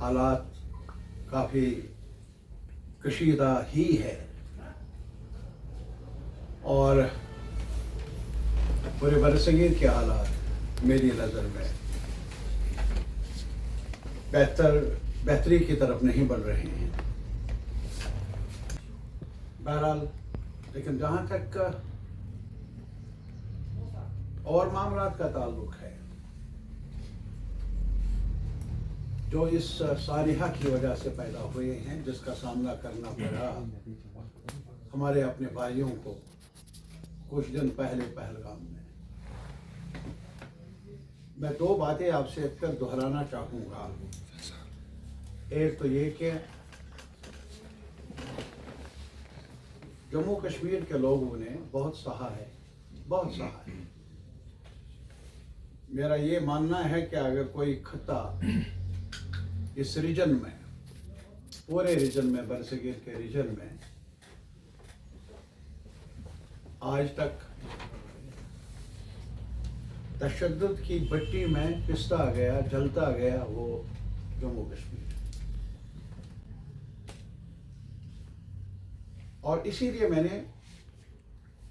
हालात काफ़ी कशीदा ही है और पूरे बरसगीर के हालात मेरी नज़र में बेहतरी की तरफ नहीं बढ़ रहे हैं। बहरहाल, लेकिन जहाँ तक और मामलात का ताल्लुक है, जो इस सानिहा की वजह से पैदा हुए हैं, जिसका सामना करना पड़ा हमारे अपने भाइयों को कुछ दिन पहले पहलगाम में, मैं दो बातें आपसे फिर दोहराना चाहूँगा। एक तो ये कि जम्मू कश्मीर के लोगों ने बहुत सहा है, बहुत सहा है। मेरा ये मानना है कि अगर कोई खत्ता इस रीजन में, पूरे रीजन में, बरसगीर के रीजन में आज तक तशद्दुद की भट्टी में पिसता गया, जलता गया, वो जम्मू कश्मीर। और इसीलिए मैंने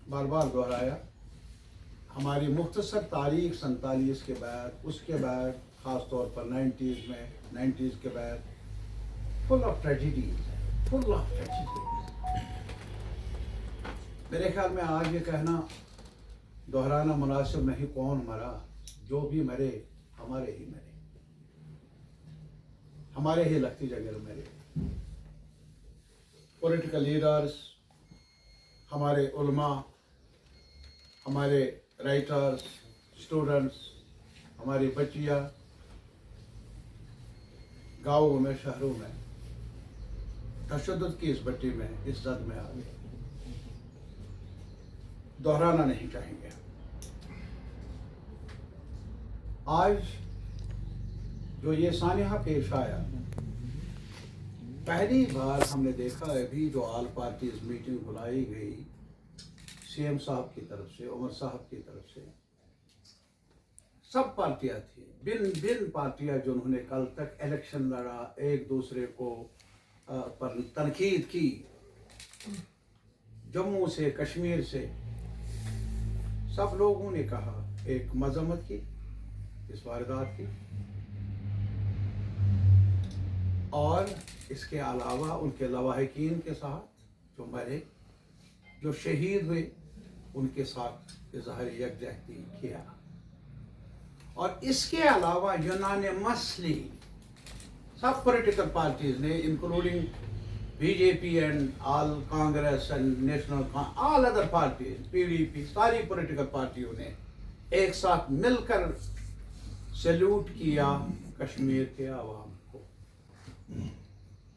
बार बार दोहराया, हमारी मुख्तसर तारीख 47 के बाद, उसके बाद ख़ास तौर पर 90s के बाद फुल ऑफ ट्रेजिडीज है, फुल ऑफ ट्रेजिडीज। मेरे ख्याल में आज ये कहना दोहराना मुनासिब नहीं, कौन मरा, जो भी मरे हमारे ही मरे, हमारे ही लखती जगह मरे। पॉलिटिकल लीडर्स, हमारे उलमा, हमारे राइटर्स, स्टूडेंट्स, हमारी बच्चियाँ गाँवों में, शहरों में तशद्दुद की इस भट्टी में, इस जद में आ गए। दोहराना नहीं चाहेंगे। आज जो ये सानिहा पेश आया, पहली बार हमने देखा है भी जो ऑल पार्टीज मीटिंग बुलाई गई सीएम साहब की तरफ से, उमर साहब की तरफ से, सब पार्टियां थी, भिन्न पार्टियां जिन्होंने कल तक इलेक्शन लड़ा, एक दूसरे को पर तनकीद की, जम्मू से, कश्मीर से, सब लोगों ने कहा, एक मजम्मत की इस वारदात की, और इसके अलावा उनके लवाहिकीन के साथ जो मरे, जो शहीद हुए, उनके साथ इज़हार यकजहती किया। और इसके अलावा यूनानिमसली सब पॉलिटिकल पार्टीज ने, including BJP and all Congress and national, all other parties, PDP, सारी पॉलिटिकल पार्टियों ने एक साथ मिलकर सैल्यूट किया कश्मीर के आवाम को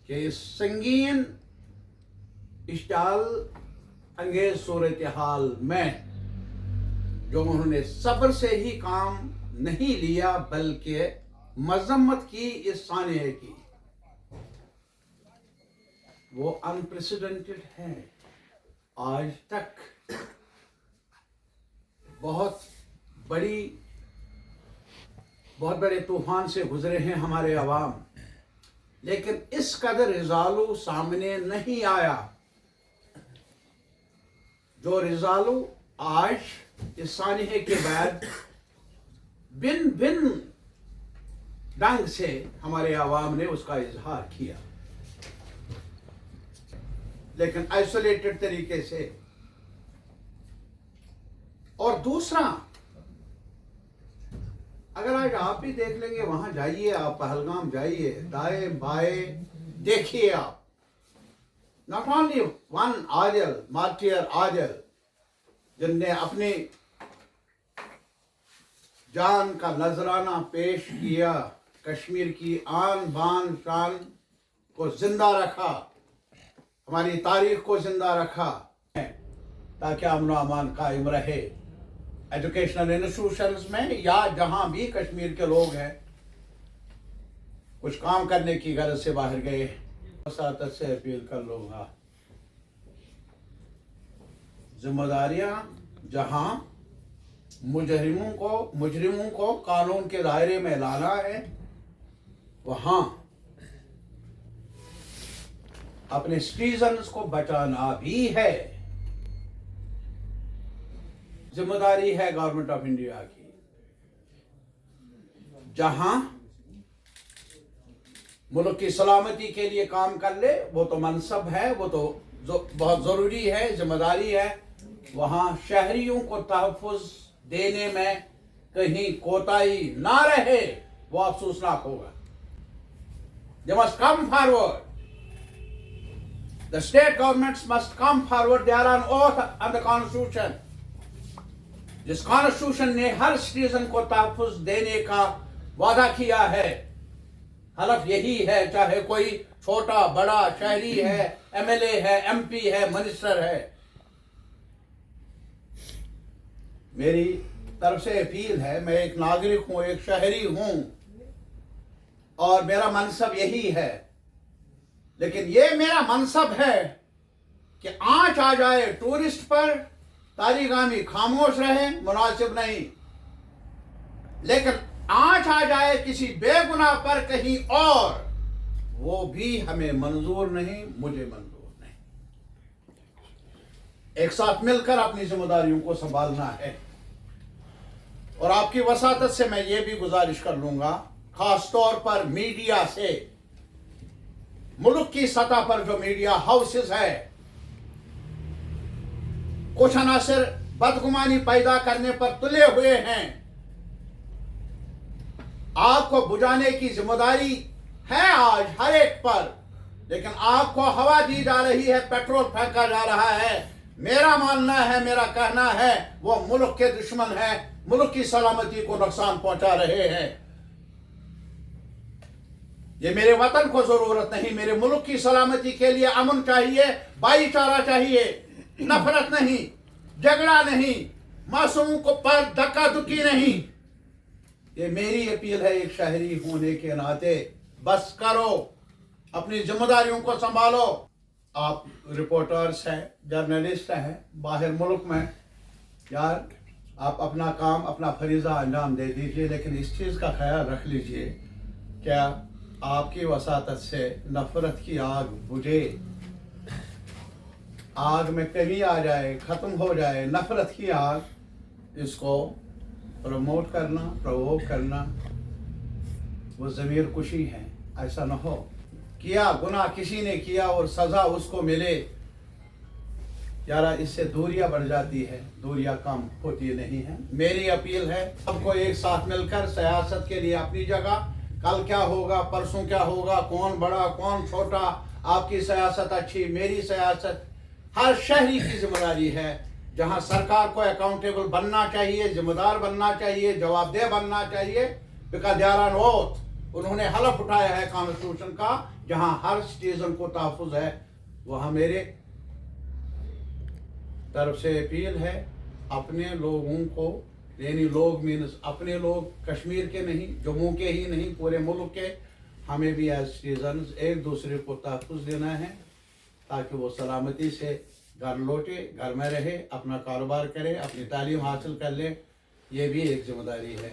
कि इस संगीन इश्ताल अंगेज सूरत हाल में जो उन्होंने सब्र से ही काम नहीं लिया, बल्कि मजम्मत की इस सानिहे की, वो अनप्रेसिडेंटेड है। आज तक बहुत बड़े तूफान से गुजरे हैं हमारे अवाम, लेकिन इस कदर रिजालू सामने नहीं आया जो रिजालू आज इस सानिहे के बाद भिन्न ढंग से हमारे अवाम ने उसका इजहार किया, लेकिन आइसोलेटेड तरीके से। और दूसरा, अगर आज आप भी देख लेंगे, वहां जाइए, आप पहलगाम जाइए, दाएं बाएं देखिए आप, not only one Adil, martyr Adil, जिनने अपनी जान का नजराना पेश किया, कश्मीर की आन बान शान को जिंदा रखा, हमारी तारीख को जिंदा रखा, ताकि अमन अमान कायम रहे एजुकेशनल इंस्टीट्यूशंस में, या जहां भी कश्मीर के लोग हैं कुछ काम करने की गरज से बाहर गए। वसातत से अपील कर लूँगा, जिम्मेदारियां जहां मुजरिमों को कानून के दायरे में लाना है, वहां अपने सिटीजन्स को बचाना भी है। जिम्मेदारी है गवर्नमेंट ऑफ इंडिया की। जहां मुल्क की सलामती के लिए काम कर ले, वो तो मनसब है, वो तो बहुत ज़रूरी है, जिम्मेदारी है। वहां शहरियों को तहफ़्फ़ुज़ देने में कहीं कोताही ना रहे, वो अफसोसनाक होगा। They must come forward. The state governments must come forward. They are on oath on the Constitution. जिस कॉन्स्टिट्यूशन ने हर सिटीजन को तहफ़्फ़ुज़ देने का वादा किया है, हलफ यही है, चाहे कोई छोटा बड़ा शहरी है, एमएलए है, एमपी है, मिनिस्टर है। मेरी तरफ से अपील है, मैं एक नागरिक हूं, एक शहरी हूं, और मेरा मनसब यही है। लेकिन ये मेरा मनसब है कि आंच आ जाए टूरिस्ट पर, तारीगामी खामोश रहे, मुनासिब नहीं। लेकिन आंच आ जाए किसी बेगुनाह पर कहीं और, वो भी हमें मंजूर नहीं, मुझे मंजूर नहीं। एक साथ मिलकर अपनी जिम्मेदारियों को संभालना है। और आपकी वसातत से मैं ये भी गुजारिश कर लूंगा, खास तौर पर मीडिया से, मुल्क की सतह पर जो मीडिया हाउसेस है, कुछ अनासर बदगुमानी पैदा करने पर तुले हुए हैं। आग को बुझाने की जिम्मेदारी है आज हर एक पर, लेकिन आग को हवा दी जा रही है, पेट्रोल फेंका जा रहा है। मेरा मानना है, मेरा कहना है, वो मुल्क के दुश्मन है, मुल्क की सलामती को नुकसान पहुंचा रहे हैं। ये मेरे वतन को जरूरत नहीं, मेरे मुल्क की सलामती के लिए अमन चाहिए, भाईचारा चाहिए, नफरत नहीं, झगड़ा नहीं, मासूमों को पर धक्का धुक्की नहीं। ये मेरी अपील है एक शहरी होने के नाते। बस करो, अपनी जिम्मेदारियों को संभालो। आप रिपोर्टर्स हैं, जर्नलिस्ट हैं बाहर मुल्क में, यार आप अपना काम, अपना फरीज़ा अंजाम दे दीजिए, लेकिन इस चीज़ का ख्याल रख लीजिए, क्या आपकी वसातत से नफरत की आग बुझे, आग में कमी आ जाए, ख़त्म हो जाए नफरत की आग, इसको प्रमोट करना, प्रवोक करना, वो ज़मीर कुशी है। ऐसा न हो, किया गुनाह किसी ने किया और सज़ा उसको मिले, यारा इससे दूरियां बढ़ जाती है, दूरियां कम होती नहीं है। मेरी अपील है सबको एक साथ मिलकर सियासत के लिए अपनी जगह, कल क्या होगा, परसों क्या होगा, कौन बड़ा कौन छोटा, आपकी सियासत अच्छी, मेरी सियासत, हर शहरी की जिम्मेदारी है। जहां सरकार को अकाउंटेबल बनना चाहिए, जिम्मेदार बनना चाहिए, जवाबदेह बनना चाहिए, because they are on oath. उन्होंने हलफ उठाया है कॉन्स्टिट्यूशन का, जहां हर सिटीजन को तहफ़्फ़ुज़ है। वहां मेरे तरफ से अपील है, अपने लोगों को, यानी लोग मीन्स अपने लोग, कश्मीर के नहीं, जम्मू के ही नहीं, पूरे मुल्क के, हमें भी एज सिटीजन्स एक दूसरे को तहफ़्फ़ुज़ देना है, ताकि वो सलामती से घर लौटे, घर में रहे, अपना कारोबार करे, अपनी तालीम हासिल कर ले। ये भी एक जिम्मेदारी है।